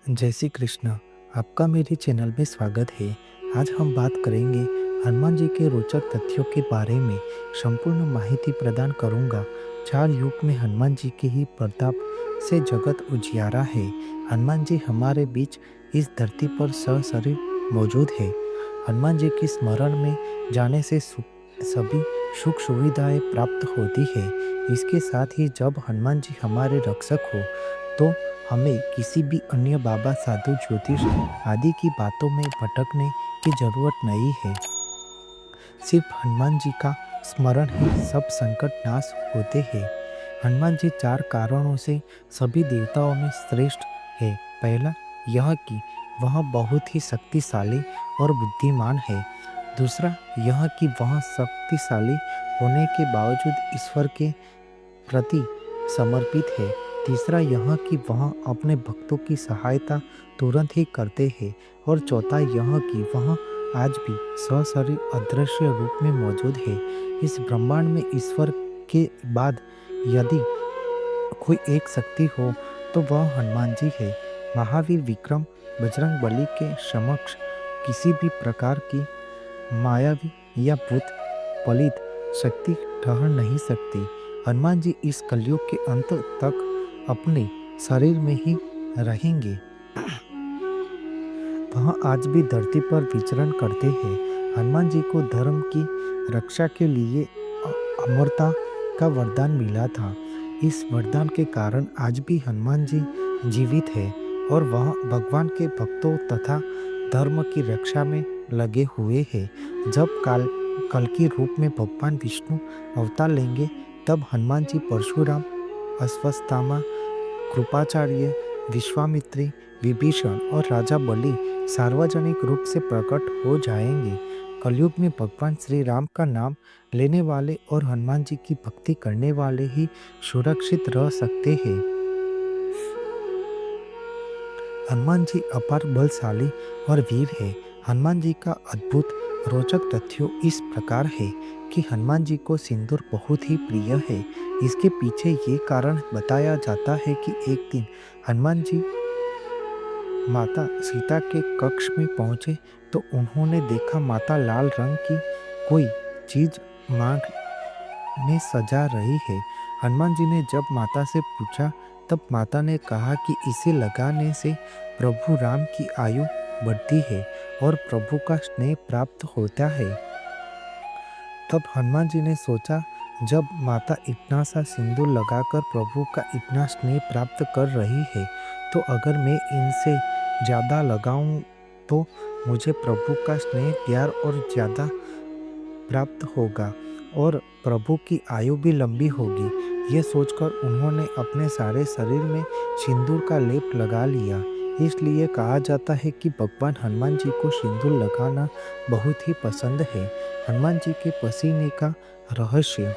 जय श्री कृष्ण। आपका मेरे चैनल में स्वागत है। आज हम बात करेंगे हनुमान जी के रोचक तथ्यों के बारे में। संपूर्ण माहिती प्रदान करूंगा। 4 युग में हनुमान जी के ही प्रताप से जगत उजियारा है। हनुमान जी हमारे बीच इस धरती पर सशरीर मौजूद है। हनुमान जी के स्मरण में जाने से सभी सुख सुविधाएं प्राप्त होती है। इसके साथ ही जब हनुमान जी हमारे रक्षक हो तो हमें किसी भी अन्य बाबा, साधु, ज्योतिष आदि की बातों में भटकने की जरूरत नहीं है। सिर्फ हनुमान जी का स्मरण ही सब संकट नाश होते हैं। हनुमान जी 4 कारणों से सभी देवताओं में श्रेष्ठ है। पहला यह कि वह बहुत ही शक्तिशाली और बुद्धिमान है। दूसरा यह कि वह शक्तिशाली होने के बावजूद ईश्वर के प्रति समर्पित है। तीसरा यह कि वह अपने भक्तों की सहायता तुरंत ही करते हैं। और चौथा यह कि वह आज भी सशरीर अदृश्य रूप में मौजूद है। इस ब्रह्मांड में ईश्वर के बाद यदि कोई एक शक्ति हो तो वह हनुमान जी है। महावीर विक्रम बजरंगबली के समक्ष किसी भी प्रकार की मायावी या भूत पलित शक्ति ठहर नहीं सकती। हनुमान जी इस कलयुग के अंत तक अपने शरीर में ही रहेंगे। वह आज भी धरती पर विचरण करते हैं। हनुमान जी को धर्म की रक्षा के लिए अमरता का वरदान मिला था। इस वरदान के कारण आज भी हनुमान जी जीवित है और वह भगवान के भक्तों तथा धर्म की रक्षा में लगे हुए हैं। जब कल की रूप में भगवान विष्णु अवतार लेंगे तब हनुमान जी परशुराम, अश्वत्थामा, कृपाचार्य, विश्वामित्री, विभीषण और राजा बलि सार्वजनिक रूप से प्रकट हो जाएंगे। कलयुग में भगवान श्री राम का नाम लेने वाले और हनुमान जी की भक्ति करने वाले ही सुरक्षित रह सकते हैं। हनुमान जी अपार बलशाली और वीर है। हनुमान जी का अद्भुत रोचक तथ्य इस प्रकार है कि हनुमान जी को सिंदूर बहुत ही प्रिय है। इसके पीछे ये कारण बताया जाता है कि एक दिन हनुमान जी माता सीता के कक्ष में पहुंचे तो उन्होंने देखा माता लाल रंग की कोई चीज मांग में सजा रही है। हनुमान जी ने जब माता से पूछा तब माता ने कहा कि इसे लगाने से प्रभु राम की आयु बढ़ती है और प्रभु का स्नेह प्राप्त होता है। तब हनुमान जी ने सोचा, जब माता इतना सा सिंदूर लगाकर प्रभु का इतना स्नेह प्राप्त कर रही है तो अगर मैं इनसे ज़्यादा लगाऊं तो मुझे प्रभु का स्नेह प्यार और ज़्यादा प्राप्त होगा और प्रभु की आयु भी लंबी होगी। ये सोचकर उन्होंने अपने सारे शरीर में सिंदूर का लेप लगा लिया। इसलिए कहा जाता है कि भगवान हनुमान जी को सिंदूर लगाना बहुत ही पसंद है। हनुमान जी के पसीने का रहस्य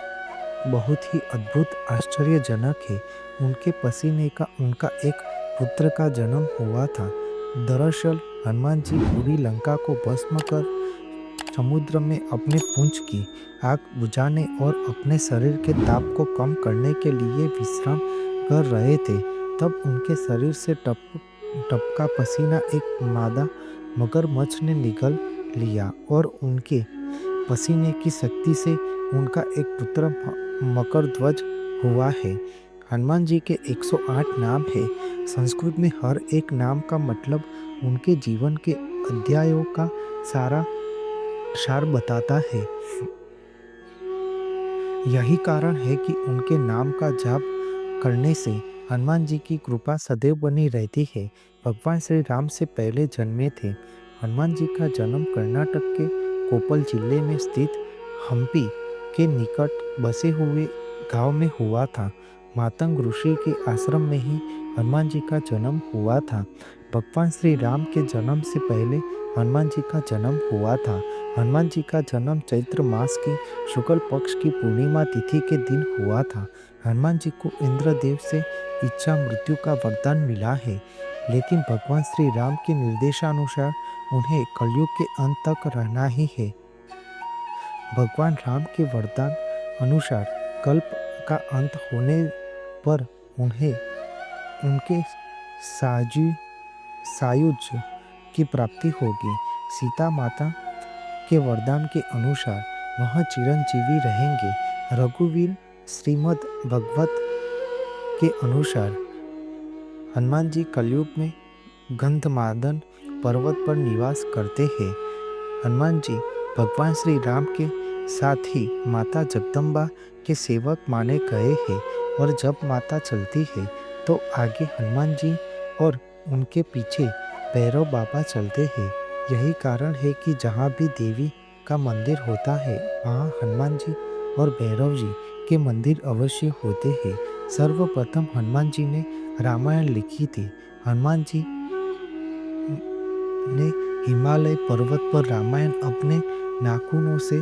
बहुत ही अद्भुत आश्चर्यजनक है। उनके पसीने का उनका एक पुत्र का जन्म हुआ था। दरअसल हनुमान जी पूरी लंका को भस्म कर समुद्र में अपने पूंछ की आग बुझाने और अपने शरीर के ताप को कम करने के लिए विश्राम कर रहे थे। तब उनके शरीर से टपका पसीना एक मादा मगरमच्छ ने निगल लिया और उनके पसीने की शक्ति से उनका एक पुत्र मकरध्वज हुआ है। हनुमान जी के 108 नाम है। संस्कृत में हर एक नाम का मतलब उनके जीवन के अध्यायों का सार बताता है। यही कारण है कि उनके नाम का जाप करने से हनुमान जी की कृपा सदैव बनी रहती है। भगवान श्री राम से पहले जन्मे थे। हनुमान जी का जन्म कर्नाटक के कोप्पल जिले में स्थित हम्पी के निकट बसे हुए गांव में हुआ था। मातंग ऋषि के आश्रम में ही हनुमान जी का जन्म हुआ था। भगवान श्री राम के जन्म से पहले हनुमान जी का जन्म हुआ था। हनुमान जी का जन्म चैत्र मास की शुक्ल पक्ष की पूर्णिमा तिथि के दिन हुआ था। हनुमान जी को इंद्रदेव से इच्छा मृत्यु का वरदान मिला है, लेकिन भगवान श्री राम के निर्देशानुसार उन्हें कलयुग के अंत तक रहना ही है। भगवान राम के वरदान अनुसार कल्प का अंत होने पर उन्हें उनके सायुज की प्राप्ति होगी। सीता माता के वरदान के अनुसार वह चिरंजीवी रहेंगे। रघुवीर श्रीमद् भगवत के अनुसार हनुमान जी कलयुग में गंधमादन पर्वत पर निवास करते हैं। हनुमान जी भगवान श्री राम के साथ ही माता जगदम्बा के सेवक माने गए हैं और जब माता चलती है तो आगे हनुमान जी और उनके पीछे भैरव बाबा चलते हैं। यही कारण है कि जहाँ भी देवी का मंदिर होता है वहाँ हनुमान जी और भैरव जी के मंदिर अवश्य होते हैं। सर्वप्रथम हनुमान जी ने रामायण लिखी थी। हनुमान जी ने हिमालय पर्वत पर रामायण अपने नाखूनों से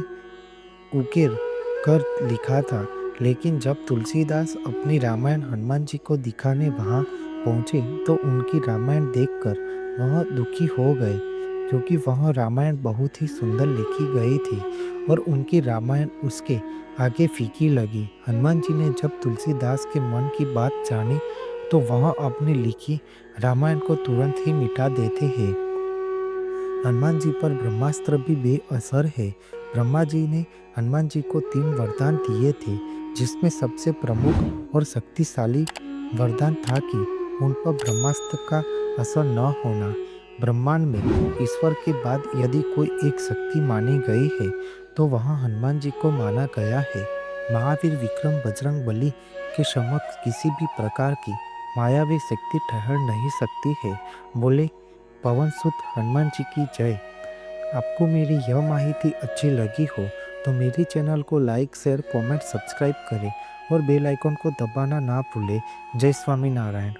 उकेर कर लिखा था। लेकिन जब तुलसीदास अपनी रामायण हनुमान जी को दिखाने वहाँ पहुँचे तो उनकी रामायण देखकर वह दुखी हो गए, क्योंकि वह रामायण बहुत ही सुंदर लिखी गई थी और उनकी रामायण उसके आगे फीकी लगी। हनुमान जी ने जब तुलसीदास के मन की बात जानी तो वह अपनी लिखी रामायण को तुरंत ही मिटा देते हैं। हनुमान जी पर ब्रह्मास्त्र भी बेअसर है। ब्रह्मा जी ने हनुमान जी को 3 वरदान दिए थे, जिसमें सबसे प्रमुख और शक्तिशाली वरदान था कि उन पर ब्रह्मास्त्र का असर न होना। ब्रह्मांड में ईश्वर के बाद यदि कोई एक शक्ति मानी गई है तो वह हनुमान जी को माना गया है। महावीर विक्रम बजरंग बली के समक्ष किसी भी प्रकार की मायावी शक्ति ठहर नहीं सकती है। बोले पवन सुत हनुमान जी की जय। आपको मेरी यह माहिती अच्छी लगी हो तो मेरे चैनल को लाइक, शेयर, कमेंट, सब्सक्राइब करें और बेल आइकन को दबाना ना भूलें। जय स्वामीनारायण।